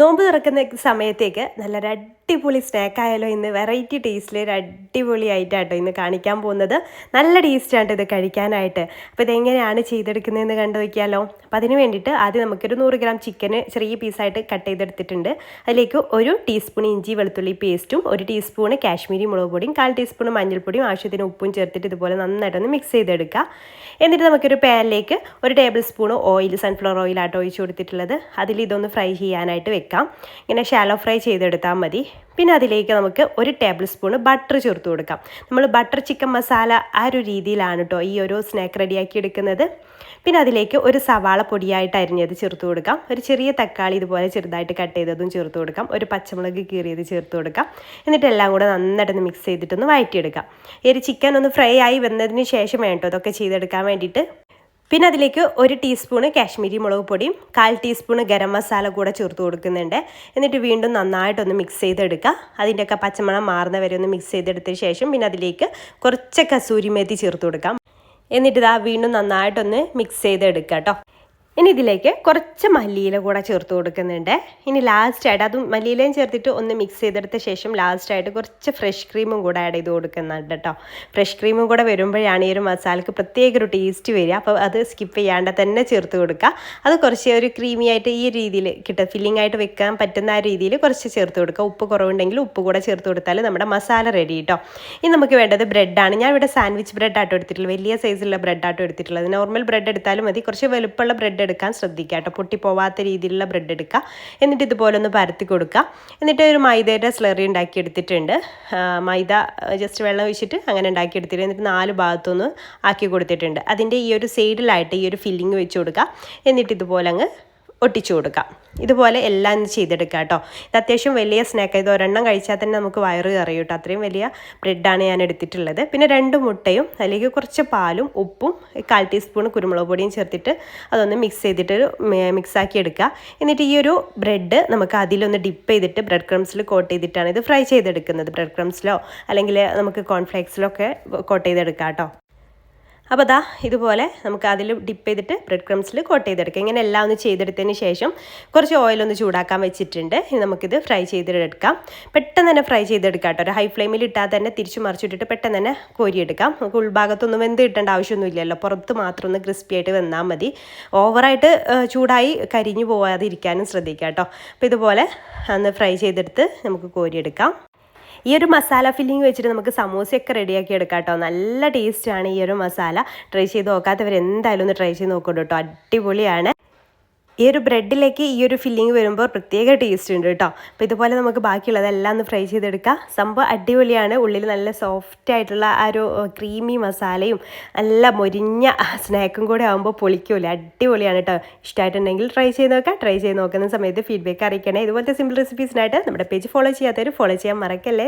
നോമ്പ് തുറക്കുന്ന സമയത്തേക്ക് നല്ലൊരു അടിപൊളി സ്നാക്കായാലോ ഇന്ന് വെറൈറ്റി ടേസ്റ്റിൽ ഒരു അടിപൊളിയായിട്ടാട്ടോ ഇന്ന് കാണിക്കാൻ പോകുന്നത്. നല്ല ടേസ്റ്റാണ് ഇത് കഴിക്കാനായിട്ട്. അപ്പോൾ ഇതെങ്ങനെയാണ് ചെയ്തെടുക്കുന്നതെന്ന് കണ്ടു നോക്കിയാലോ. അപ്പോൾ അതിന് വേണ്ടിയിട്ട് ആദ്യം നമുക്കൊരു 100 ഗ്രാം ചിക്കന് ചെറിയ പീസായിട്ട് കട്ട് ചെയ്തെടുത്തിട്ടുണ്ട്. അതിലേക്ക് 1 ടീസ്പൂൺ ഇഞ്ചി വെളുത്തുള്ളി പേസ്റ്റും 1 ടീസ്പൂൺ കാശ്മീരി മുളക് പൊടിയും 1/4 ടീസ്പൂൺ മഞ്ഞൾപ്പൊടിയും ആവശ്യത്തിന് ഉപ്പും ചേർത്തിട്ട് ഇതുപോലെ നന്നായിട്ടൊന്ന് മിക്സ് ചെയ്തെടുക്കുക. എന്നിട്ട് നമുക്കൊരു പാനിലേക്ക് 1 ടേബിൾ സ്പൂൺ ഓയിൽ, സൺഫ്ലവർ ഓയിലാട്ടോ ഒഴിച്ച് കൊടുത്തിട്ടുള്ളത്. അതിൽ ഇതൊന്ന് ഫ്രൈ ചെയ്യാനായിട്ട് വെക്കാം. ഇങ്ങനെ ഷാലോ ഫ്രൈ ചെയ്തെടുത്താൽ മതി. പിന്നെ അതിലേക്ക് നമുക്ക് 1 ടേബിൾ സ്പൂൺ ബട്ടർ ചേർത്ത് കൊടുക്കാം. നമ്മൾ ബട്ടർ ചിക്കൻ മസാല ആ ഒരു രീതിയിലാണ് കേട്ടോ ഈ ഒരു സ്നാക്ക് റെഡിയാക്കി എടുക്കുന്നത്. പിന്നെ അതിലേക്ക് 1 സവാള പൊടിയായിട്ട് അരിഞ്ഞത് ചേർത്ത് കൊടുക്കാം. ഒരു ചെറിയ തക്കാളി ഇതുപോലെ ചെറുതായിട്ട് കട്ട് ചെയ്തതും ചേർത്ത് കൊടുക്കാം. 1 പച്ചമുളക് കീറിയത് ചേർത്ത് കൊടുക്കാം. എന്നിട്ട് എല്ലാം കൂടെ നന്നായിട്ടൊന്ന് മിക്സ് ചെയ്തിട്ടൊന്ന് വഴറ്റിയെടുക്കാം. ഈ ഒരു ചിക്കൻ ഒന്ന് ഫ്രൈ ആയി വന്നതിന് ശേഷം വേണം ഇതൊക്കെ ചെയ്തെടുക്കാൻ വേണ്ടിയിട്ട്. പിന്നെ അതിലേക്ക് 1 ടീസ്പൂൺ കാശ്മീരി മുളക് പൊടിയും 1/4 ടീസ്പൂൺ ഗരം മസാല കൂടെ ചേർത്ത് കൊടുക്കുന്നുണ്ട്. എന്നിട്ട് വീണ്ടും നന്നായിട്ടൊന്ന് മിക്സ് ചെയ്തെടുക്കുക. അതിൻ്റെയൊക്കെ പച്ചമണം മാറുന്ന വരെ ഒന്ന് മിക്സ് ചെയ്തെടുത്തതിന് ശേഷം പിന്നെ അതിലേക്ക് കുറച്ച് കസൂരി മേത്തി ചേർത്ത് കൊടുക്കാം. എന്നിട്ട് ഇതാ വീണ്ടും നന്നായിട്ടൊന്ന് മിക്സ് ചെയ്തെടുക്കുക കേട്ടോ. ഇനി ഇതിലേക്ക് കുറച്ച് മല്ലിയില കൂടെ ചേർത്ത് കൊടുക്കുന്നുണ്ട്. ഇനി ലാസ്റ്റായിട്ട് അതും മല്ലിയിലയും ചേർത്തിട്ട് ഒന്ന് മിക്സ് ചെയ്തെടുത്ത ശേഷം ലാസ്റ്റായിട്ട് കുറച്ച് ഫ്രഷ് ക്രീമും കൂടെ ആഡ് ചെയ്ത് കൊടുക്കുന്നുണ്ട് കേട്ടോ. ഫ്രഷ് ക്രീമും കൂടെ വരുമ്പോഴാണ് ഈ ഒരു മസാലയ്ക്ക് പ്രത്യേക ഒരു ടേസ്റ്റ് വരിക. അപ്പോൾ അത് സ്കിപ്പ് ചെയ്യാണ്ട് തന്നെ ചേർത്ത് കൊടുക്കുക. അത് കുറച്ച് ഒരു ക്രീമി ആയിട്ട് ഈ രീതിയിൽ ഫില്ലിംഗ് ആയിട്ട് വെക്കാൻ പറ്റുന്ന ആ രീതിയിൽ കുറച്ച് ചേർത്ത് കൊടുക്കുക. ഉപ്പ് കുറവുണ്ടെങ്കിൽ ഉപ്പ് കൂടെ ചേർത്ത് കൊടുത്താൽ നമ്മുടെ മസാല റെഡി കേട്ടോ. ഇനി നമുക്ക് വേണ്ടത് ബ്രെഡാണ്. ഞാൻ ഇവിടെ സാൻഡ്വിച്ച് ബ്രെഡ് ആട്ടോ എടുത്തിട്ടുള്ളത്. വലിയ സൈസിലുള്ള ബ്രെഡ് ആട്ടോ എടുത്തിട്ടുള്ളത്. നോർമൽ ബ്രെഡ് എടുത്താലും മതി. കുറച്ച് വലുപ്പമുള്ള ബ്രെഡ് എടുക്കാൻ ശ്രദ്ധിക്കുക കേട്ടോ. പൊട്ടിപ്പോവാത്ത രീതിയിലുള്ള ബ്രെഡ് എടുക്കുക. എന്നിട്ട് ഇതുപോലെ ഒന്ന് പരത്തി കൊടുക്കുക. എന്നിട്ട് ഒരു മൈദയുടെ സ്ലറി ഉണ്ടാക്കി എടുത്തിട്ടുണ്ട്. മൈദ ജസ്റ്റ് വെള്ളം ഒഴിച്ചിട്ട് അങ്ങനെ ഉണ്ടാക്കി എടുത്തിട്ട് എന്നിട്ട് 4 ഭാഗത്തൊന്ന് ആക്കി കൊടുത്തിട്ടുണ്ട്. അതിൻ്റെ ഈ ഒരു സൈഡിലായിട്ട് ഈ ഒരു ഫില്ലിങ് വെച്ച് കൊടുക്കുക. എന്നിട്ട് ഇതുപോലെ അങ്ങ് ഒട്ടിച്ചു കൊടുക്കാം. ഇതുപോലെ എല്ലാം ചെയ്തെടുക്കുക കേട്ടോ. ഇത് അത്യാവശ്യം വലിയ സ്നാക്ക്. ഇത് ഒരെണ്ണം കഴിച്ചാൽ തന്നെ നമുക്ക് വയറ് കറിയും കേട്ടോ. അത്രയും വലിയ ബ്രെഡാണ് ഞാൻ എടുത്തിട്ടുള്ളത്. പിന്നെ 2 മുട്ടയും അതിലേക്ക് കുറച്ച് പാലും ഉപ്പും 1/4 ടീസ്പൂൺ കുരുമുളക് പൊടിയും ചേർത്തിട്ട് അതൊന്ന് മിക്സ് ചെയ്തിട്ട് മിക്സാക്കി എടുക്കുക. എന്നിട്ട് ഈ ഒരു ബ്രെഡ് നമുക്ക് അതിലൊന്ന് ഡിപ്പ് ചെയ്തിട്ട് ബ്രെഡ് ക്രംസിൽ കോട്ട് ചെയ്തിട്ടാണ് ഇത് ഫ്രൈ ചെയ്തെടുക്കുന്നത്. ബ്രെഡ് ക്രംസിലോ അല്ലെങ്കിൽ നമുക്ക് കോൺഫ്ലേക്സിലോ ഒക്കെ കോട്ട് ചെയ്തെടുക്കാം കേട്ടോ. അപ്പോൾ അതാ ഇതുപോലെ നമുക്ക് അതിൽ ഡിപ്പ് ചെയ്തിട്ട് ബ്രെഡ് ക്രംസിൽ കോട്ട് ചെയ്തെടുക്കാം. ഇങ്ങനെ എല്ലാം ഒന്ന് ചെയ്തെടുത്തതിന് ശേഷം കുറച്ച് ഓയിലൊന്ന് ചൂടാക്കാൻ വെച്ചിട്ടുണ്ട്. ഇനി നമുക്കിത് ഫ്രൈ ചെയ്തെടുക്കാം. പെട്ടെന്ന് തന്നെ ഫ്രൈ ചെയ്തെടുക്കാം കേട്ടോ. ഒരു ഹൈ ഫ്ലെയിമിൽ ഇട്ടാൽ തന്നെ തിരിച്ചു മറിച്ചിട്ടിട്ട് പെട്ടെന്ന് തന്നെ കോരിയെടുക്കാം. നമുക്ക് ഉൾഭാഗത്തൊന്നും വെന്ത് കിട്ടേണ്ട ആവശ്യമൊന്നുമില്ലല്ലോ. പുറത്ത് മാത്രം ഒന്ന് ക്രിസ്പി ആയിട്ട് വെന്നാൽ മതി. ഓവറായിട്ട് ചൂടായി കരിഞ്ഞു പോകാതിരിക്കാനും ശ്രദ്ധിക്കാം കേട്ടോ. അപ്പോൾ ഇതുപോലെ ഒന്ന് ഫ്രൈ ചെയ്തെടുത്ത് നമുക്ക് കോരിയെടുക്കാം. ഈ ഒരു മസാല ഫില്ലിങ് വെച്ചിട്ട് നമുക്ക് സമൂസയൊക്കെ റെഡിയാക്കി എടുക്കാം കേട്ടോ. നല്ല ടേസ്റ്റാണ് ഈ ഒരു മസാല. ട്രൈ ചെയ്ത് നോക്കാത്തവർ എന്തായാലും ഒന്ന് ട്രൈ ചെയ്ത് നോക്കൂ കേട്ടോ. അടിപൊളിയാണ്. ഈ ഒരു ബ്രെഡിലേക്ക് ഈ ഒരു ഫില്ലിങ് വരുമ്പോൾ പ്രത്യേക ടേസ്റ്റ് ഉണ്ട് കേട്ടോ. അപ്പോൾ ഇതുപോലെ നമുക്ക് ബാക്കിയുള്ളതെല്ലാം ഒന്ന് ഫ്രൈ ചെയ്തെടുക്കാം. സംഭവം അടിപൊളിയാണ്. ഉള്ളിൽ നല്ല സോഫ്റ്റ് ആയിട്ടുള്ള ആ ഒരു ക്രീമി മസാലയും നല്ല മൊരിഞ്ഞ സ്നാക്കും കൂടെ ആകുമ്പോൾ പൊളിക്കൂല. അടിപൊളിയാണ് കേട്ടോ. ഇഷ്ടമായിട്ടുണ്ടെങ്കിൽ ട്രൈ ചെയ്ത് നോക്കാം. ട്രൈ ചെയ്ത് നോക്കുന്ന സമയത്ത് ഫീഡ്ബാക്ക് അറിയിക്കണേ. ഇതുപോലത്തെ സിമ്പിൾ റെസിപ്പീസിനായിട്ട് നമ്മുടെ പേജ് ഫോളോ ചെയ്യാത്തവർ ഫോളോ ചെയ്യാൻ മറക്കല്ലേ.